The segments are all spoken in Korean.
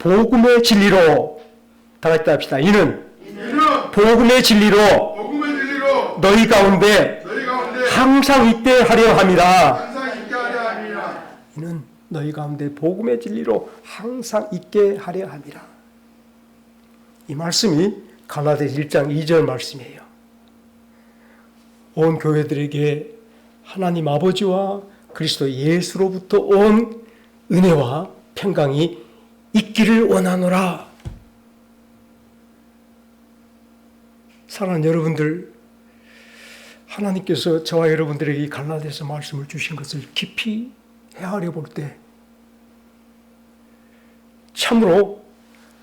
복음의 진리로, 다 같이 합시다. 이는 복음의 진리로 너희 가운데 항상 있게 하려 함이라. 이는 너희 가운데 복음의 진리로 항상 있게 하려 함이라. 이 말씀이 갈라디아서 1장 2절 말씀이에요. 온 교회들에게 하나님 아버지와 그리스도 예수로부터 온 은혜와 평강이 있기를 원하노라. 사랑하는 여러분들, 하나님께서 저와 여러분들에게 이 갈라디아서 말씀을 주신 것을 깊이 헤아려 볼 때 참으로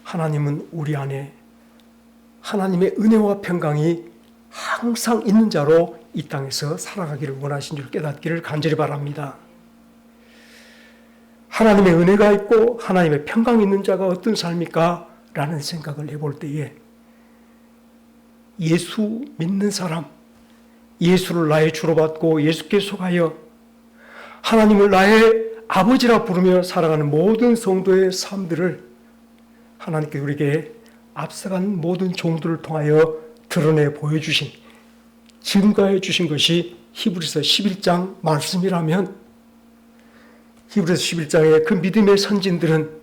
하나님은 우리 안에 하나님의 은혜와 평강이 항상 있는 자로 이 땅에서 살아가기를 원하신 줄 깨닫기를 간절히 바랍니다. 하나님의 은혜가 있고 하나님의 평강이 있는 자가 어떤 삶일까? 라는 생각을 해볼 때에 예수 믿는 사람, 예수를 나의 주로 받고 예수께 속하여 하나님을 나의 아버지라 부르며 살아가는 모든 성도의 삶들을 하나님께 우리에게 앞서간 모든 종들을 통하여 드러내 보여주신, 증거해 주신 것이 히브리서 11장 말씀이라면 히브리서 11장의 그 믿음의 선진들은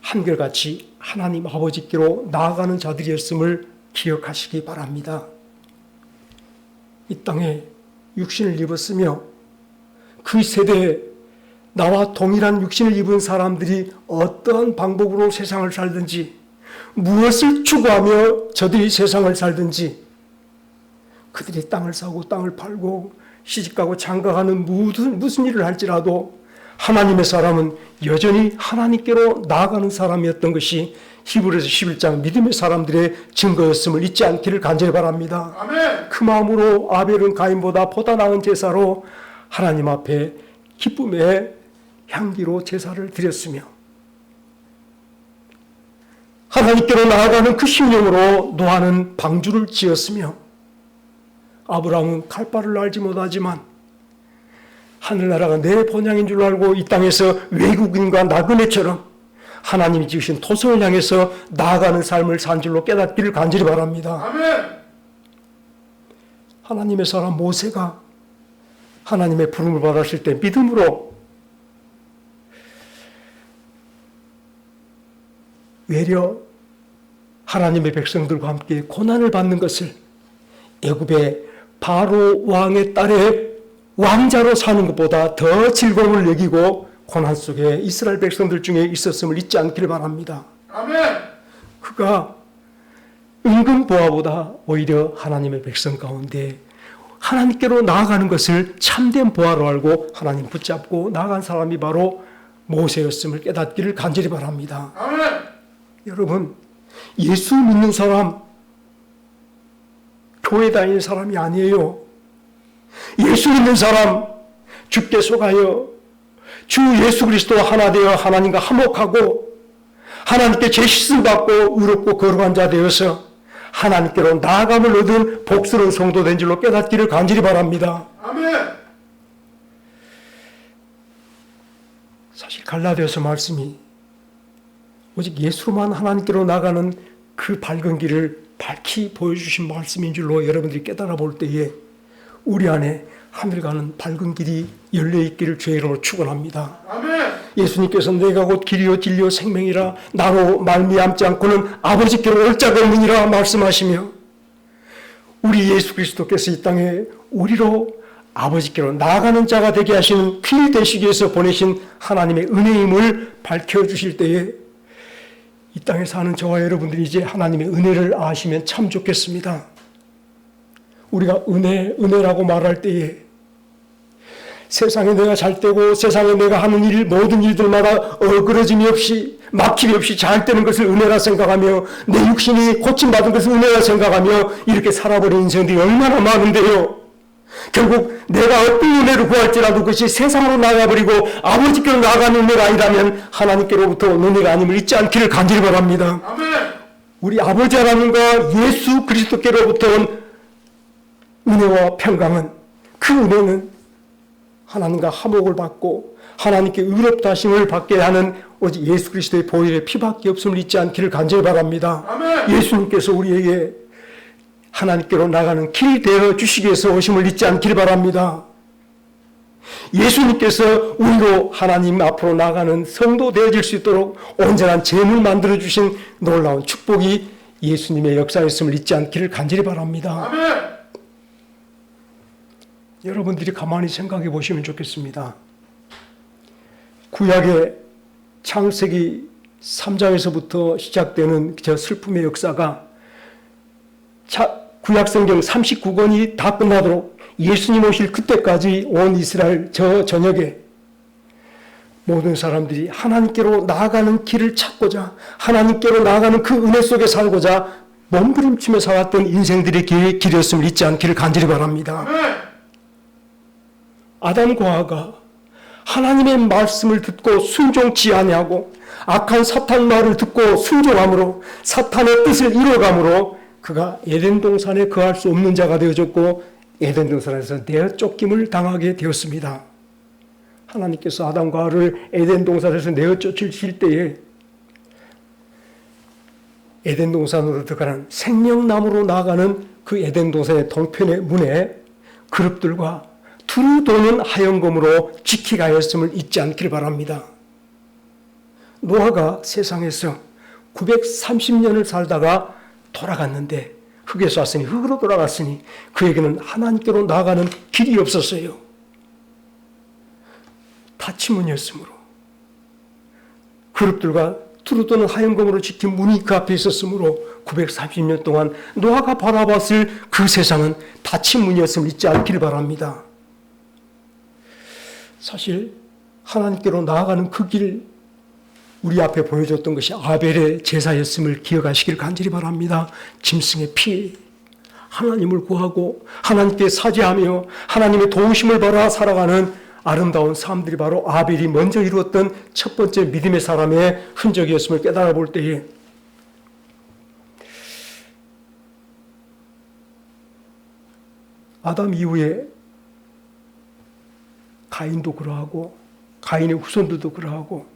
한결같이 하나님 아버지께로 나아가는 자들이었음을 기억하시기 바랍니다. 이 땅에 육신을 입었으며 그 세대에 나와 동일한 육신을 입은 사람들이 어떠한 방법으로 세상을 살든지 무엇을 추구하며 저들이 세상을 살든지 그들이 땅을 사고 땅을 팔고 시집가고 장가가는 무슨 일을 할지라도 하나님의 사람은 여전히 하나님께로 나아가는 사람이었던 것이 히브리서 11장 믿음의 사람들의 증거였음을 잊지 않기를 간절히 바랍니다. 아멘. 그 마음으로 아벨은 가인보다 보다 나은 제사로 하나님 앞에 기쁨의 향기로 제사를 드렸으며 하나님께로 나아가는 그 심령으로 노아는 방주를 지었으며 아브라함은 칼바를 알지 못하지만 하늘나라가 내 본향인 줄 알고 이 땅에서 외국인과 나그네처럼 하나님이 지으신 토성을 향해서 나아가는 삶을 산 줄로 깨닫기를 간절히 바랍니다. 아멘. 하나님의 사람 모세가 하나님의 부름을 받았을 때 믿음으로 외려 하나님의 백성들과 함께 고난을 받는 것을 애굽의 바로 왕의 딸의 왕자로 사는 것보다 더 즐거움을 여기고 고난 속에 이스라엘 백성들 중에 있었음을 잊지 않기를 바랍니다. 아멘. 그가 은근 보화보다 오히려 하나님의 백성 가운데 하나님께로 나아가는 것을 참된 보화로 알고 하나님 붙잡고 나아간 사람이 바로 모세였음을 깨닫기를 간절히 바랍니다. 아멘. 여러분, 예수 믿는 사람, 교회 다니는 사람이 아니에요. 예수 믿는 사람, 주께 속하여 주 예수 그리스도와 하나 되어 하나님과 화목하고 하나님께 제시씀 받고 의롭고 거룩한 자 되어서 하나님께로 나아감을 얻은 복스러운 성도 된 줄로 깨닫기를 간절히 바랍니다. 아멘. 사실 갈라디아서 말씀이 오직 예수로만 하나님께로 나가는 그 밝은 길을 밝히 보여주신 말씀인 줄로 여러분들이 깨달아 볼 때에 우리 안에 하늘 가는 밝은 길이 열려있기를 주의 이름으로 축원합니다. 아멘. 예수님께서 내가 곧 길이요 진리요 생명이라 나로 말미암지 않고는 아버지께로 올 자가 없느니라 말씀하시며 우리 예수 그리스도께서 이 땅에 우리로 아버지께로 나아가는 자가 되게 하시는 길 되시기 위해서 보내신 하나님의 은혜임을 밝혀주실 때에 이 땅에 사는 저와 여러분들이 이제 하나님의 은혜를 아시면 참 좋겠습니다. 우리가 은혜라고 말할 때에 세상에 내가 잘 되고 세상에 내가 하는 모든 일들마다 어그러짐이 없이 막힘이 없이 잘 되는 것을 은혜라 생각하며 내 육신이 고침받은 것을 은혜라 생각하며 이렇게 살아버린 인생들이 얼마나 많은데요. 결국 내가 어떤 은혜를 구할지라도 그것이 세상으로 나가버리고 아버지께로 나아가는 은혜가 아니라면 하나님께로부터 온 은혜가 아님을 잊지 않기를 간절히 바랍니다. 아멘. 우리 아버지 하나님과 예수 그리스도께로부터 온 은혜와 평강은 그 은혜는 하나님과 화목을 받고 하나님께 의롭다 하심을 받게 하는 오직 예수 그리스도의 보혈의 피밖에 없음을 잊지 않기를 간절히 바랍니다. 아멘. 예수님께서 우리에게 하나님께로 나가는 길 되어 주시기 위해서 오심을 잊지 않기를 바랍니다. 예수님께서 우리로 하나님 앞으로 나가는 성도 되어질 수 있도록 온전한 제물 만들어 주신 놀라운 축복이 예수님의 역사였음을 잊지 않기를 간절히 바랍니다. 아멘. 여러분들이 가만히 생각해 보시면 좋겠습니다. 구약의 창세기 3장에서부터 시작되는 저 슬픔의 역사가 구약 성경 39권이 다 끝나도록 예수님 오실 그때까지 온 이스라엘 저 전역에 모든 사람들이 하나님께로 나아가는 길을 찾고자 하나님께로 나아가는 그 은혜 속에 살고자 몸부림치며 살았던 인생들의 길이었음을 잊지 않기를 간절히 바랍니다. 아담과 하와가 하나님의 말씀을 듣고 순종치 아니하고 악한 사탄 말을 듣고 순종함으로 사탄의 뜻을 이뤄감으로 그가 에덴 동산에 거할 수 없는 자가 되어졌고 에덴 동산에서 내어 쫓김을 당하게 되었습니다. 하나님께서 아담과 하와를 에덴 동산에서 내어 쫓으실 때에 에덴 동산으로 들어가는 생명나무로 나아가는 그 에덴 동산의 동편의 문에 그룹들과 두루 도는 하얀검으로 지키게 하였음을 잊지 않기를 바랍니다. 노아가 세상에서 930년을 살다가 돌아갔는데 흙에 쐈으니 흙으로 돌아갔으니 그에게는 하나님께로 나아가는 길이 없었어요. 닫힌문이었으므로 그룹들과 두루 도는 하얀검으로 지킨 문이 그 앞에 있었으므로 930년 동안 노아가 바라봤을 그 세상은 닫힌 문이었음을 잊지 않기를 바랍니다. 사실 하나님께로 나아가는 그 길 우리 앞에 보여줬던 것이 아벨의 제사였음을 기억하시길 간절히 바랍니다. 짐승의 피, 하나님을 구하고 하나님께 사죄하며 하나님의 도우심을 받아 살아가는 아름다운 삶들이 바로 아벨이 먼저 이루었던 첫 번째 믿음의 사람의 흔적이었음을 깨달아 볼 때에 아담 이후에 가인도 그러하고 가인의 후손들도 그러하고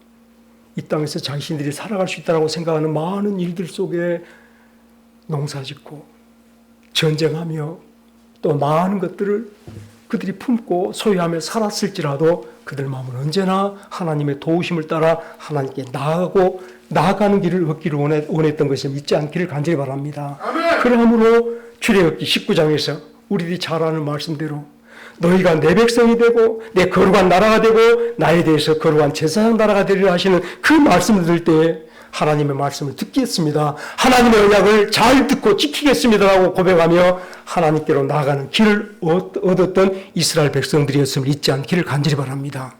이 땅에서 자신들이 살아갈 수 있다고 생각하는 많은 일들 속에 농사짓고 전쟁하며 또 많은 것들을 그들이 품고 소유하며 살았을지라도 그들 마음은 언제나 하나님의 도우심을 따라 하나님께 나아가는 길을 얻기를 원했던 것을 잊지 않기를 간절히 바랍니다. 그러므로 출애굽기 19장에서 우리들이 잘 아는 말씀대로 너희가 내 백성이 되고 내 거룩한 나라가 되고 나에 대해서 거룩한 제사장 나라가 되리라 하시는 그 말씀을 들을 때 하나님의 말씀을 듣겠습니다. 하나님의 언약을 잘 듣고 지키겠습니다라고 고백하며 하나님께로 나아가는 길을 얻었던 이스라엘 백성들이었음을 잊지 않기를 간절히 바랍니다.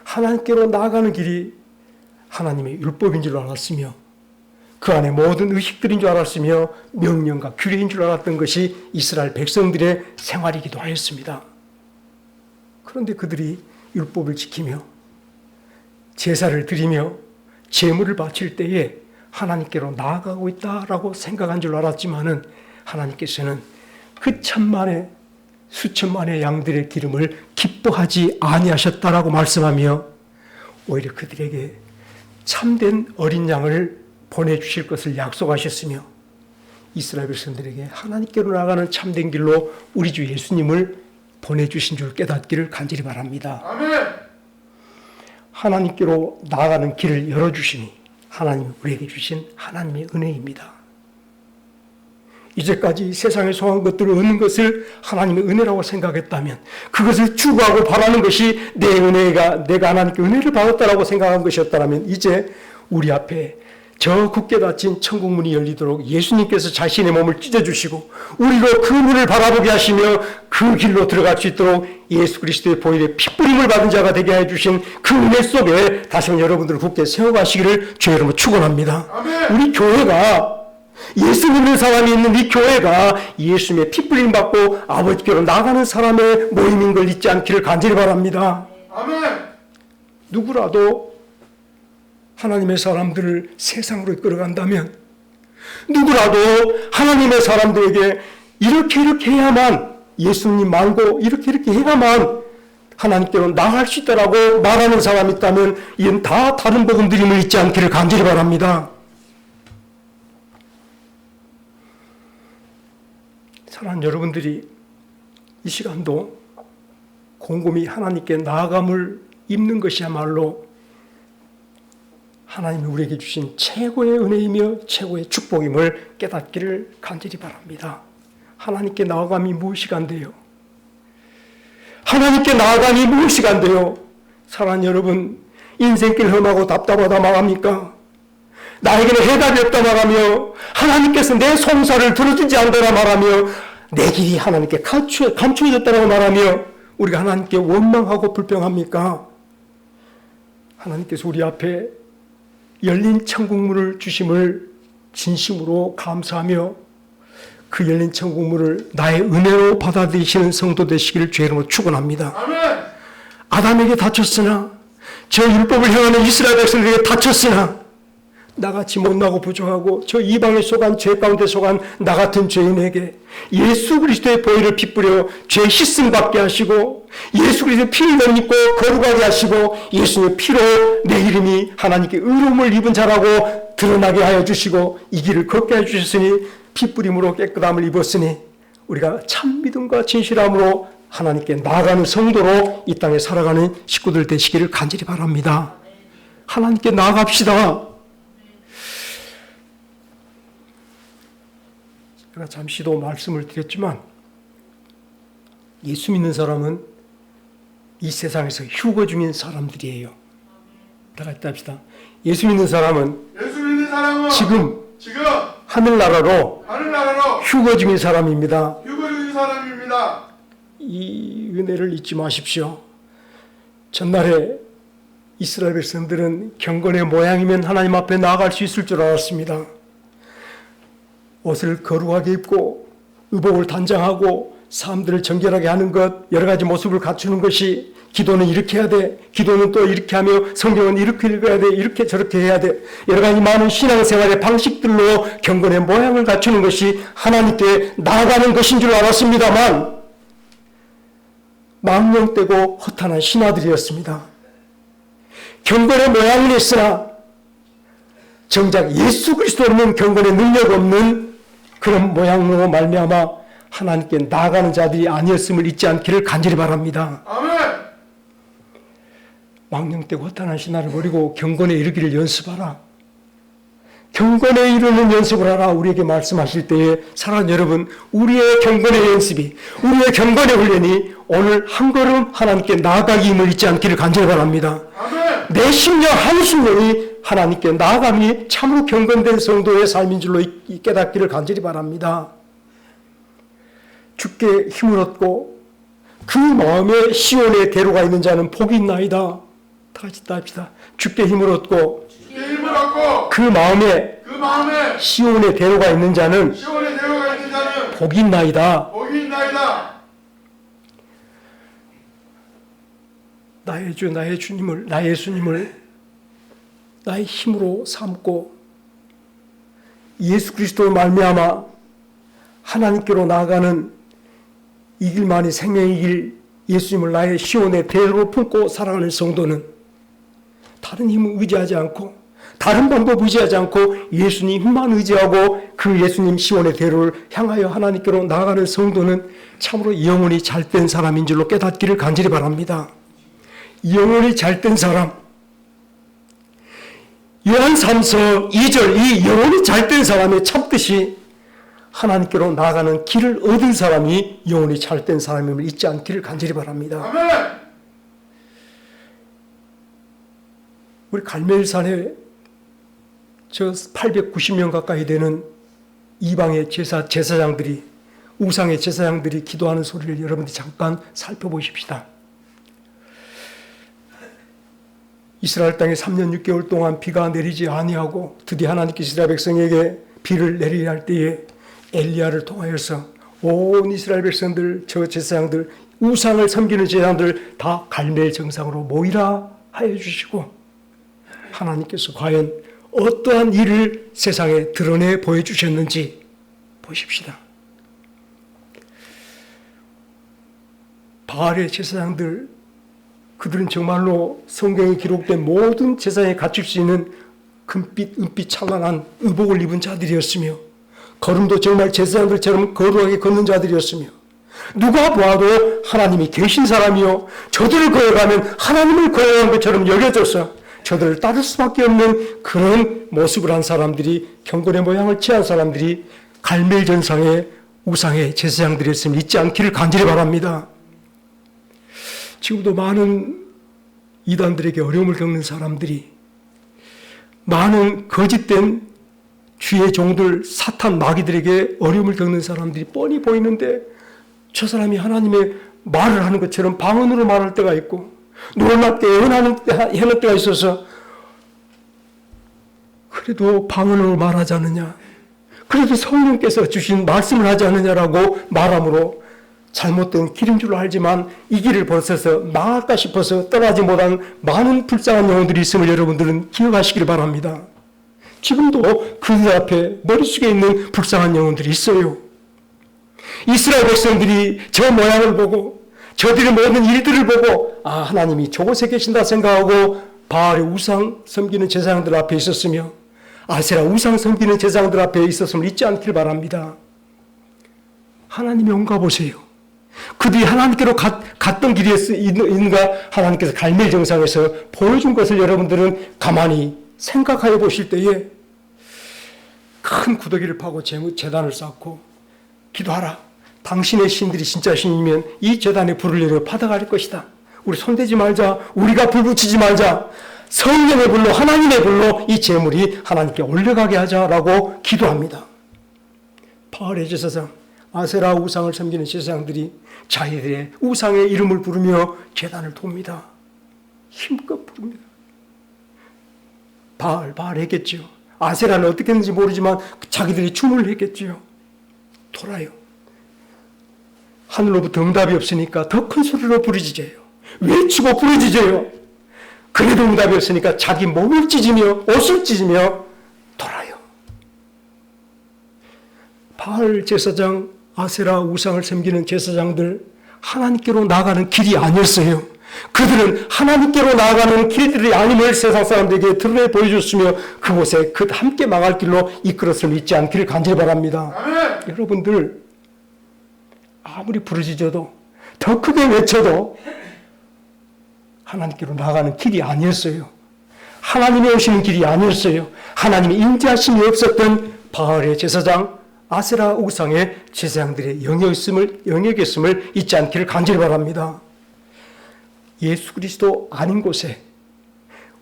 하나님께로 나아가는 길이 하나님의 율법인 줄 알았으며 그 안에 모든 의식들인 줄 알았으며 명령과 규례인 줄 알았던 것이 이스라엘 백성들의 생활이기도 하였습니다. 그런데 그들이 율법을 지키며 제사를 드리며 제물을 바칠 때에 하나님께로 나아가고 있다라고 생각한 줄 알았지만은 하나님께서는 그 천만의 수천만의 양들의 기름을 기뻐하지 아니하셨다라고 말씀하며 오히려 그들에게 참된 어린 양을 보내주실 것을 약속하셨으며 이스라엘 백성들에게 하나님께로 나가는 참된 길로 우리 주 예수님을 보내주신 줄 깨닫기를 간절히 바랍니다. 아멘. 하나님께로 나아가는 길을 열어주시니 하나님이 우리에게 주신 하나님의 은혜입니다. 이제까지 세상에 소한 것들을 얻는 것을 하나님의 은혜라고 생각했다면 그것을 추구하고 바라는 것이 내 은혜가 내가 하나님께 은혜를 받았다라고 생각한 것이었다면 이제 우리 앞에 저 굳게 닫힌 천국문이 열리도록 예수님께서 자신의 몸을 찢어주시고 우리로 그 문을 바라보게 하시며 그 길로 들어갈 수 있도록 예수 그리스도의 보혈의 핏부림을 받은 자가 되게 해주신 그 은혜 속에 다시 한번 여러분들을 굳게 세워가시기를 주의 이름으로 축원합니다. 우리 교회가 예수 믿는 사람이 있는 이 교회가 예수님의 핏부림 받고 아버지께로 나가는 사람의 모임인 걸 잊지 않기를 간절히 바랍니다. 아멘. 누구라도 하나님의 사람들을 세상으로 이끌어간다면 누구라도 하나님의 사람들에게 이렇게 해야만 예수님 말고 이렇게 해야만 하나님께로 나아갈 수 있다라고 말하는 사람이 있다면 이건 다 다른 복음들임을 잊지 않기를 간절히 바랍니다. 사랑하는 여러분들이 이 시간도 곰곰이 하나님께 나아감을 입는 것이야말로 하나님이 우리에게 주신 최고의 은혜이며 최고의 축복임을 깨닫기를 간절히 바랍니다. 하나님께 나아감이 무엇이 간대요? 하나님께 나아감이 무엇이 간대요? 사랑하는 여러분, 인생길 험하고 답답하다 말합니까? 나에게는 해답이 없다 말하며 하나님께서 내 송사를 들어주지 않더라 말하며 내 길이 하나님께 감추어졌다고 말하며 우리가 하나님께 원망하고 불평합니까? 하나님께서 우리 앞에 열린 천국문을 주심을 진심으로 감사하며 그 열린 천국문을 나의 은혜로 받아들이시는 성도 되시기를 주의 이름으로 축원합니다. 아멘. 아담에게 다쳤으나 저 율법을 행하는 이스라엘 백성들에게 다쳤으나 나같이 못나고 부족하고 저 이방에 속한 죄 가운데 속한 나 같은 죄인에게 예수 그리스도의 보혈을 빗뿌려 죄 씻음 받게 하시고 예수 그리스도의 피를 덧입고 거룩하게 하시고 예수의 피로 내 이름이 하나님께 의로움을 입은 자라고 드러나게 하여 주시고 이 길을 걷게 해 주셨으니 핏뿌림으로 깨끗함을 입었으니 우리가 참 믿음과 진실함으로 하나님께 나아가는 성도로 이 땅에 살아가는 식구들 되시기를 간절히 바랍니다. 하나님께 나아갑시다. 제가 잠시도 말씀을 드렸지만 예수 믿는 사람은 이 세상에서 휴거 중인 사람들이에요. 다 같이 합시다. 예수 믿는 사람은 지금 하늘나라로 휴거 중인 사람입니다. 이 은혜를 잊지 마십시오. 전날에 이스라엘 백성들은 경건의 모양이면 하나님 앞에 나아갈 수 있을 줄 알았습니다. 옷을 거룩하게 입고 의복을 단장하고 사람들을 정결하게 하는 것, 여러 가지 모습을 갖추는 것이 기도는 이렇게 해야 돼, 기도는 또 이렇게 하며 성경은 이렇게 읽어야 돼, 이렇게 저렇게 해야 돼, 여러 가지 많은 신앙생활의 방식들로 경건의 모양을 갖추는 것이 하나님께 나아가는 것인 줄 알았습니다만 망령되고 허탄한 신하들이었습니다. 경건의 모양은 있으나 정작 예수 그리스도 없는 경건의 능력 없는 그런 모양으로 말미암아 하나님께 나아가는 자들이 아니었음을 잊지 않기를 간절히 바랍니다. 아멘. 망령되고 허탄한 신하를 버리고 경건에 이르기를 연습하라. 경건에 이르는 연습을 하라. 우리에게 말씀하실 때에 사랑하는 여러분, 우리의 경건의 연습이, 우리의 경건의 훈련이 오늘 한 걸음 하나님께 나아가기임을 잊지 않기를 간절히 바랍니다. 아멘. 내 심령 한심령이 하나님께 나아감이 참으로 경건된 성도의 삶인 줄로 깨닫기를 간절히 바랍니다. 주께 힘을 얻고 그 마음에 시온의 대로가 있는 자는 복이 있나이다. 다 같이 합시다. 주께 힘을 얻고 그 마음에 시온의 대로가 있는 자는 복이 있나이다. 나의 주, 나의 주님을, 나의 예수님을 나의 힘으로 삼고 예수 그리스도로 말미암아 하나님께로 나아가는 이 길만이 생명의 길, 예수님을 나의 시온의 대로로 품고 살아가는 성도는 다른 힘을 의지하지 않고 다른 방법 의지하지 않고 예수님만 의지하고 그 예수님 시온의 대로를 향하여 하나님께로 나아가는 성도는 참으로 영혼이 잘된 사람인 줄로 깨닫기를 간절히 바랍니다. 영혼이 잘된 사람, 요한 3서 2절 이 영혼이 잘된 사람의 참뜻이 하나님께로 나아가는 길을 얻은 사람이 영혼이 잘된 사람임을 잊지 않기를 간절히 바랍니다. 아멘. 우리 갈멜산에 저 890명 가까이 되는 이방의 제사장들이, 우상의 제사장들이 기도하는 소리를 여러분들이 잠깐 살펴보십시다. 이스라엘 땅에 3년 6개월 동안 비가 내리지 아니하고 드디어 하나님께서 이스라엘 백성에게 비를 내리려 할 때에 엘리야를 통하여서 온 이스라엘 백성들, 저 제사장들, 우상을 섬기는 제사장들 다 갈멜 정상으로 모이라 하여 주시고 하나님께서 과연 어떠한 일을 세상에 드러내 보여주셨는지 보십시다. 바알의 제사장들 그들은 정말로 성경에 기록된 모든 제사에 갖출 수 있는 금빛, 은빛 찬란한 의복을 입은 자들이었으며 걸음도 정말 제사장들처럼 거룩하게 걷는 자들이었으며 누가 보아도 하나님이 계신 사람이요 저들을 거역하면 하나님을 거역한 것처럼 여겨져서 저들을 따를 수밖에 없는 그런 모습을 한 사람들이, 경건의 모양을 취한 사람들이 갈멜전상의 우상의 제사장들이었음을 잊지 않기를 간절히 바랍니다. 지금도 많은 이단들에게 어려움을 겪는 사람들이, 많은 거짓된 주의 종들, 사탄 마귀들에게 어려움을 겪는 사람들이 뻔히 보이는데 저 사람이 하나님의 말을 하는 것처럼 방언으로 말할 때가 있고 놀랍게 예언하는 때가 있어서 그래도 방언으로 말하지 않느냐, 그래도 성령께서 주신 말씀을 하지 않느냐라고 말함으로 잘못된 길인 줄 알지만 이 길을 벗어서 망할까 싶어서 떠나지 못한 많은 불쌍한 영혼들이 있음을 여러분들은 기억하시길 바랍니다. 지금도 그들 앞에 머릿속에 있는 불쌍한 영혼들이 있어요. 이스라엘 백성들이 저 모양을 보고 저들의 모든 일들을 보고 하나님이 저곳에 계신다 생각하고 바알의 우상 섬기는 제사장들 앞에 있었으며 아세라 우상 섬기는 제사장들 앞에 있었음을 잊지 않길 바랍니다. 하나님이 온가 보세요. 그들이 하나님께로 갔던 길이 있는가 하나님께서 갈멜 정상에서 보여준 것을 여러분들은 가만히 생각하여 보실 때에 큰 구더기를 파고 제단을 쌓고 기도하라. 당신의 신들이 진짜 신이면 이 제단에 불을 내려 받아갈 것이다. 우리 손대지 말자. 우리가 불 붙이지 말자. 성령의 불로, 하나님의 불로 이 제물이 하나님께 올려가게 하자라고 기도합니다. 바알의 제사장, 아세라 우상을 섬기는 제사장들이 자기들의 우상의 이름을 부르며 제단을 돕니다. 힘껏 부릅니다. 바알 했겠죠. 아세라는 어떻게 했는지 모르지만 자기들이 춤을 했겠죠. 돌아요. 하늘로부터 응답이 없으니까 더 큰 소리로 부르짖어요. 외치고 부르짖어요. 그래도 응답이 없으니까 자기 몸을 찢으며 옷을 찢으며 돌아요. 바알 제사장, 아세라 우상을 섬기는 제사장들, 하나님께로 나아가는 길이 아니었어요. 그들은 하나님께로 나아가는 길들이 아님을 세상 사람들에게 드러내 보여줬으며 그곳에 함께 망할 길로 이끌었음을 잊지 않기를 간절히 바랍니다. 아멘. 여러분들 아무리 부르짖어도 더 크게 외쳐도 하나님께로 나아가는 길이 아니었어요. 하나님이 오시는 길이 아니었어요. 하나님의 인자하심이 없었던 바알의 제사장, 아세라 우상의 제사장들의 영역이었음을 잊지 않기를 간절히 바랍니다. 예수 그리스도 아닌 곳에,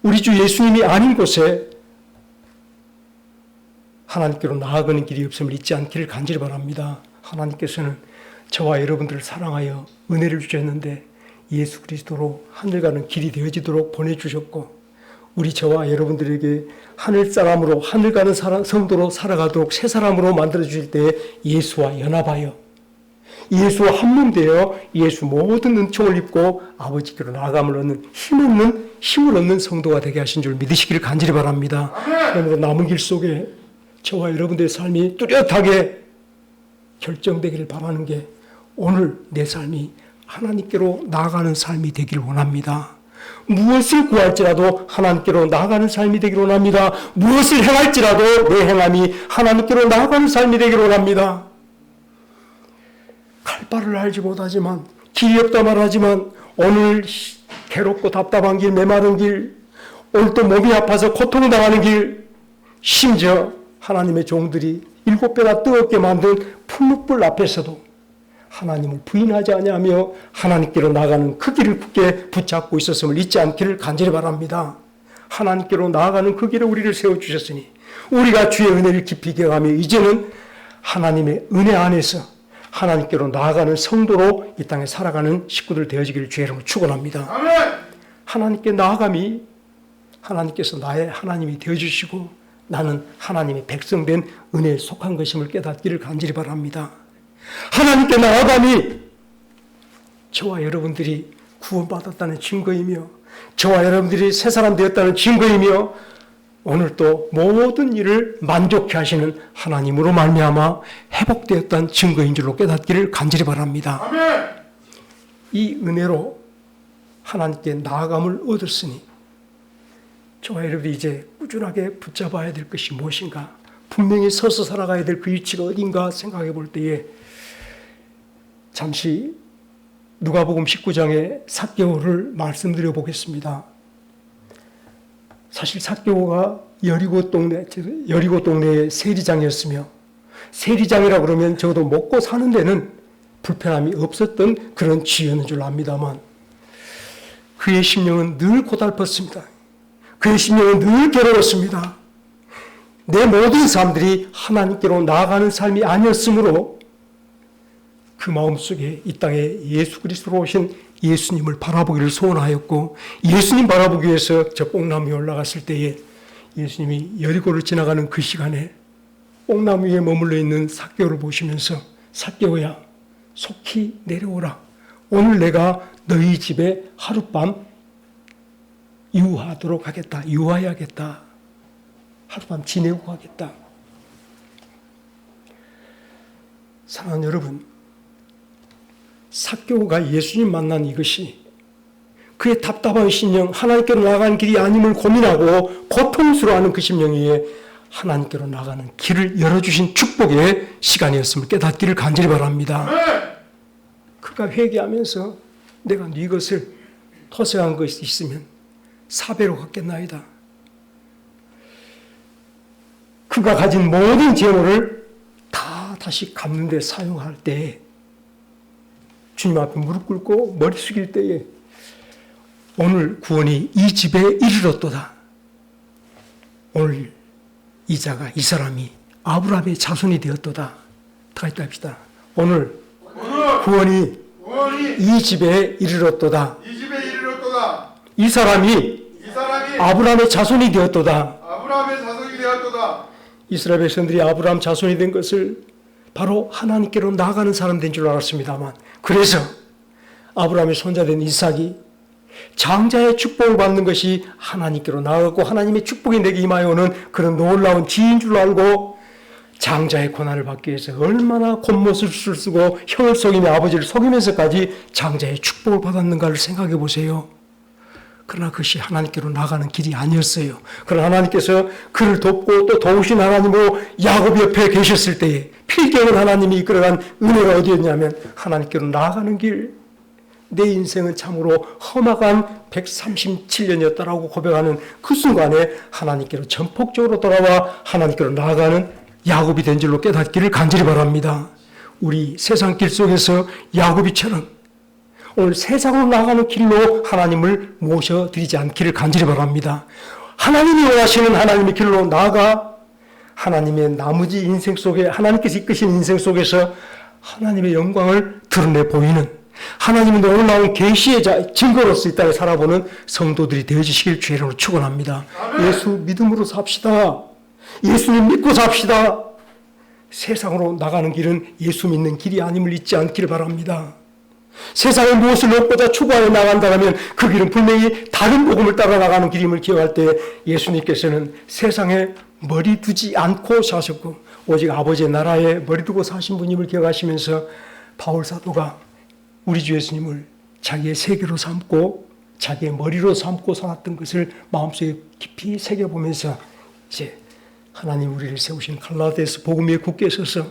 우리 주 예수님이 아닌 곳에 하나님께로 나아가는 길이 없음을 잊지 않기를 간절히 바랍니다. 하나님께서는 저와 여러분들을 사랑하여 은혜를 주셨는데 예수 그리스도로 하늘 가는 길이 되어지도록 보내주셨고 우리 저와 여러분들에게 하늘 사람으로 하늘 가는 성도로 살아가도록 새 사람으로 만들어주실 때 예수와 연합하여 예수와 한몸 되어 예수 모든 은총을 입고 아버지께로 나아감을 얻는 힘을 얻는 성도가 되게 하신 줄 믿으시기를 간절히 바랍니다. 그러므로 남은 길 속에 저와 여러분들의 삶이 뚜렷하게 결정되기를 바라는 게 오늘 내 삶이 하나님께로 나아가는 삶이 되기를 원합니다. 무엇을 구할지라도 하나님께로 나아가는 삶이 되기를 원합니다. 무엇을 행할지라도 내 행함이 하나님께로 나아가는 삶이 되기를 원합니다. 갈 바를 알지 못하지만 길이 없다 말하지만 오늘 괴롭고 답답한 길, 메마른 길, 오늘 또 몸이 아파서 고통당하는 길, 심지어 하나님의 종들이 7배나 뜨겁게 만든 풀무불 앞에서도 하나님을 부인하지 아니하며 하나님께로 나아가는 그 길을 굳게 붙잡고 있었음을 잊지 않기를 간절히 바랍니다. 하나님께로 나아가는 그 길에 우리를 세워주셨으니 우리가 주의 은혜를 깊이 경험하며 이제는 하나님의 은혜 안에서 하나님께로 나아가는 성도로 이 땅에 살아가는 식구들 되어지기를 주의 이름으로 축원합니다. 아멘. 하나님께 나아감이 하나님께서 나의 하나님이 되어주시고 나는 하나님의 백성된 은혜에 속한 것임을 깨닫기를 간절히 바랍니다. 하나님께 나아감이 저와 여러분들이 구원받았다는 증거이며 저와 여러분들이 새 사람 되었다는 증거이며 오늘 또 모든 일을 만족해 하시는 하나님으로 말미암아 회복되었다는 증거인 줄로 깨닫기를 간절히 바랍니다. 아멘. 이 은혜로 하나님께 나아감을 얻었으니 저와 여러분이 이제 꾸준하게 붙잡아야 될 것이 무엇인가, 분명히 서서 살아가야 될 그 위치가 어딘가 생각해 볼 때에 잠시 누가복음 19장의 삭개오를 말씀드려 보겠습니다. 사실 삭개오가 여리고 동네의 세리장이었으며, 세리장이라 그러면 적어도 먹고 사는 데는 불편함이 없었던 그런 지였는 줄 압니다만 그의 심령은 늘 고달팠습니다. 그의 심령은 늘 괴로웠습니다. 내 모든 사람들이 하나님께로 나아가는 삶이 아니었으므로 그 마음속에 이 땅에 예수 그리스도로 오신 예수님을 바라보기를 소원하였고, 예수님 바라보기 위해서 저 뽕나무 위에 올라갔을 때에 예수님이 여리고를 지나가는 그 시간에 뽕나무 위에 머물러 있는 삭개오를 보시면서 삭개오야 속히 내려오라. 오늘 내가 너희 집에 하룻밤 유하도록 하겠다. 유하야겠다. 하룻밤 지내고 가겠다. 사랑하는 여러분, 삭개오가 예수님 만난 이것이 그의 답답한 심령, 하나님께로 나가는 길이 아님을 고민하고 고통스러워하는 그 심령 위에 하나님께로 나가는 길을 열어주신 축복의 시간이었음을 깨닫기를 간절히 바랍니다. 그가 회개하면서 내가 네 것을 토세한 것이 있으면 사배로 갚겠나이다. 그가 가진 모든 재물을 다 다시 갚는 데 사용할 때에 주님 앞에 무릎 꿇고 머리 숙일 때에 오늘 구원이 이 집에 이르렀도다. 오늘 이 사람이 아브라함의 자손이 되었도다. 다 있다 합시다. 오늘 구원이 이 집에 이르렀도다. 이 사람이 아브라함의 자손이 되었도다. 이스라엘 백성들이 아브라함 자손이 된 것을 바로 하나님께로 나아가는 사람 된 줄 알았습니다만, 그래서 아브라함의 손자된 이삭이 장자의 축복을 받는 것이 하나님께로 나아가고 하나님의 축복이 내게 임하여 오는 그런 놀라운 지인 줄 알고 장자의 고난을 받기 위해서 얼마나 곤못을 쓰고 형을 속이며 아버지를 속이면서까지 장자의 축복을 받았는가를 생각해 보세요. 그러나 그것이 하나님께로 나가는 길이 아니었어요. 그러나 하나님께서 그를 돕고 또 도우신 하나님으로 야곱 옆에 계셨을 때에 필경은 하나님이 이끌어간 은혜가 어디였냐면 하나님께로 나아가는 길, 내 인생은 참으로 험악한 137년이었다라고 고백하는 그 순간에 하나님께로 전폭적으로 돌아와 하나님께로 나아가는 야곱이 된 줄로 깨닫기를 간절히 바랍니다. 우리 세상 길 속에서 야곱이처럼 오늘 세상으로 나아가는 길로 하나님을 모셔드리지 않기를 간절히 바랍니다. 하나님이 원하시는 하나님의 길로 나아가 하나님의 나머지 인생 속에 하나님께서 이끄신 인생 속에서 하나님의 영광을 드러내 보이는 하나님의 놀라운 계시의 증거로서 이 땅에 살아보는 성도들이 되어주시길 주의 이름으로 축원합니다. 예수 믿음으로 삽시다. 예수님 믿고 삽시다. 세상으로 나가는 길은 예수 믿는 길이 아님을 잊지 않기를 바랍니다. 세상에 무엇을 얻고자 추구하여 나간다면 그 길은 분명히 다른 복음을 따라 나가는 길임을 기억할 때 예수님께서는 세상에 머리 두지 않고 사셨고 오직 아버지의 나라에 머리 두고 사신 분임을 기억하시면서 바울 사도가 우리 주 예수님을 자기의 세계로 삼고 자기의 머리로 삼고 살았던 것을 마음속에 깊이 새겨보면서 이제 하나님 우리를 세우신 갈라디아서 복음 위에 굳게 서서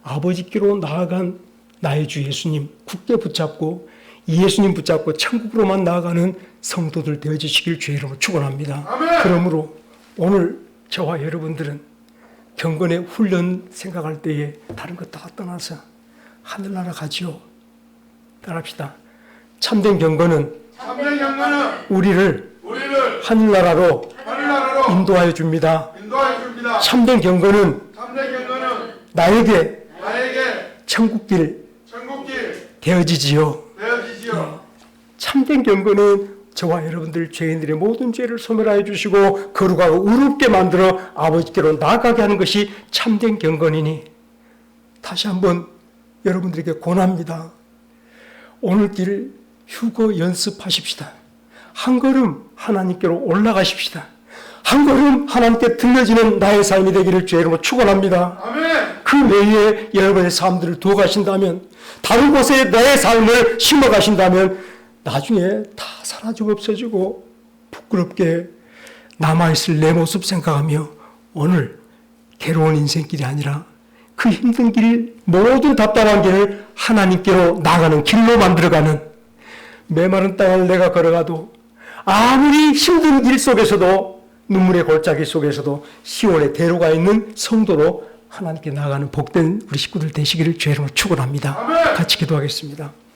아버지께로 나아간 나의 주 예수님 굳게 붙잡고 예수님 붙잡고 천국으로만 나아가는 성도들 되어주시길 주의 이름으로 축원합니다. 그러므로 오늘 저와 여러분들은 경건의 훈련 생각할 때에 다른 것 다 떠나서 하늘나라 가지요. 따라합시다. 참된 경건은 우리를 하늘나라로 인도하여 줍니다. 참된 경건은 나에게 천국길 되어지지요. 참된 경건은 저와 여러분들 죄인들의 모든 죄를 소멸하여 주시고 거룩하고 의롭게 만들어 아버지께로 나아가게 하는 것이 참된 경건이니 다시 한번 여러분들에게 권합니다. 오늘 길 휴거 연습하십시다. 한 걸음 하나님께로 올라가십시다. 한 걸음 하나님께 들려지는 나의 삶이 되기를 주의 이름으로 축원합니다. 그 외에 여러분의 삶들을 두어 가신다면 다른 곳에 나의 삶을 심어 가신다면 나중에 다 사라지고 없어지고 부끄럽게 남아있을 내 모습 생각하며 오늘 괴로운 인생길이 아니라 그 힘든 길, 모든 답답한 길을 하나님께로 나가는 길로 만들어가는, 메마른 땅을 내가 걸어가도 아무리 힘든 길 속에서도, 눈물의 골짜기 속에서도 시온의 대로가 있는 성도로 하나님께 나가는 복된 우리 식구들 되시기를 주의 이름으로 축원합니다. 같이 기도하겠습니다.